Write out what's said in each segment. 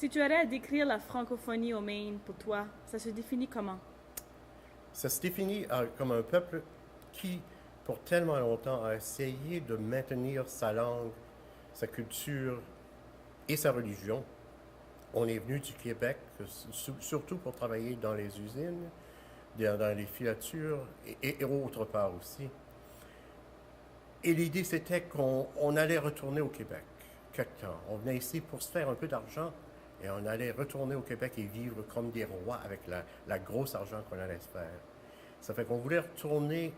Si tu aurais à décrire la francophonie au Maine pour toi, ça se définit comment? Ça se définit comme un peuple qui, pour tellement longtemps, a essayé de maintenir sa langue, sa culture et sa religion. On est venu du Québec, surtout pour travailler dans les usines, dans les filatures et autre part aussi. Et l'idée, c'était qu'on allait retourner au Québec quelque temps. On venait ici pour se faire un peu d'argent et on allait retourner au Québec et vivre comme des rois avec la grosse argent qu'on allait se faire. Ça fait qu'on voulait retourner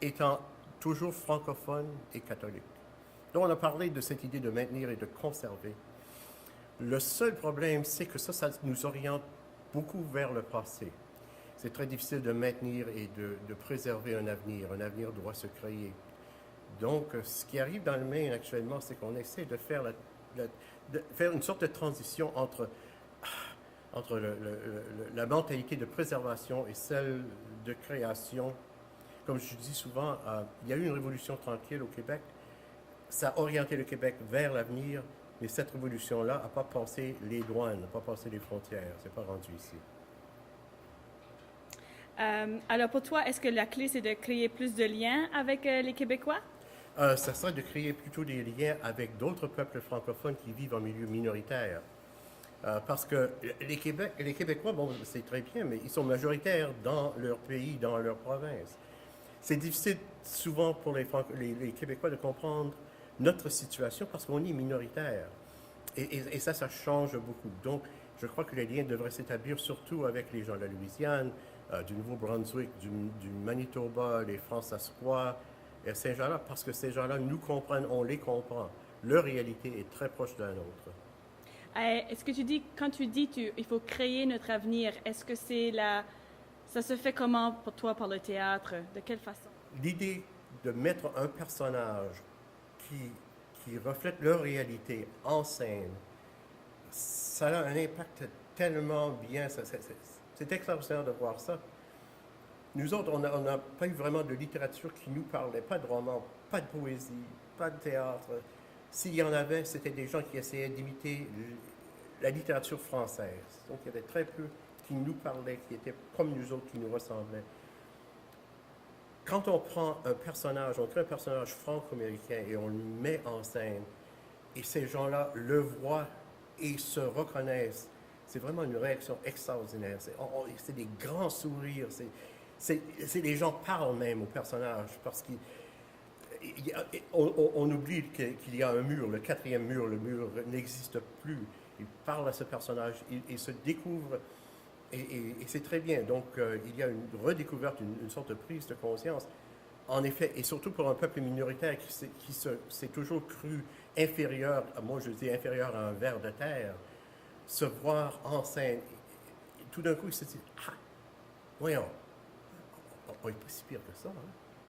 étant toujours francophone et catholique. Donc on a parlé de cette idée de maintenir et de conserver. Le seul problème, c'est que ça nous oriente beaucoup vers le passé. C'est très difficile de maintenir et de préserver un avenir. Un avenir doit se créer. Donc, ce qui arrive dans le Maine actuellement, c'est qu'on essaie de faire, de faire une sorte de transition entre la mentalité de préservation et celle de création. Comme je dis souvent, il y a eu une révolution tranquille au Québec. Ça a orienté le Québec vers l'avenir, mais cette révolution-là n'a pas passé les douanes, n'a pas passé les frontières. C'est pas rendu ici. Alors pour toi, est-ce que la clé, c'est de créer plus de liens avec les Québécois? Ça serait de créer plutôt des liens avec d'autres peuples francophones qui vivent en milieu minoritaire. Parce que les Québécois, bon, c'est très bien, mais ils sont majoritaires dans leur pays, dans leur province. C'est difficile souvent pour les Québécois de comprendre notre situation parce qu'on est minoritaire. Et ça change beaucoup. Donc, je crois que les liens devraient s'établir surtout avec les gens de la Louisiane, du Nouveau-Brunswick, du Manitoba, les François et ces gens-là, parce que ces gens-là nous comprennent, on les comprend. Leur réalité est très proche de la nôtre. Est-ce que tu dis, quand tu dis il faut créer notre avenir, est-ce que ça se fait comment pour toi par le théâtre? De quelle façon? L'idée de mettre un personnage qui, qui reflète leur réalité en scène, ça a un impact tellement bien. C'est extraordinaire de voir ça. Nous autres, on n'a pas eu vraiment de littérature qui nous parlait, pas de romans, pas de poésie, pas de théâtre. S'il y en avait, c'était des gens qui essayaient d'imiter la littérature française. Donc il y avait très peu qui nous parlaient, qui étaient comme nous autres, qui nous ressemblaient. Quand on prend un personnage, on crée un personnage franco-américain et on le met en scène, et ces gens-là le voient et se reconnaissent, c'est vraiment une réaction extraordinaire. C'est des grands sourires. Les gens parlent même au personnage parce qu'on oublie qu'il y a un mur, le quatrième mur, le mur n'existe plus. Ils parlent à ce personnage, ils se découvrent et c'est très bien. Donc, il y a une redécouverte, une sorte de prise de conscience. En effet, et surtout pour un peuple minoritaire qui s'est toujours cru inférieur, moi je dis inférieur à un ver de terre, se voir en scène, tout d'un coup il se dit, ah, voyons, on n'est pas si pire que ça. Hein?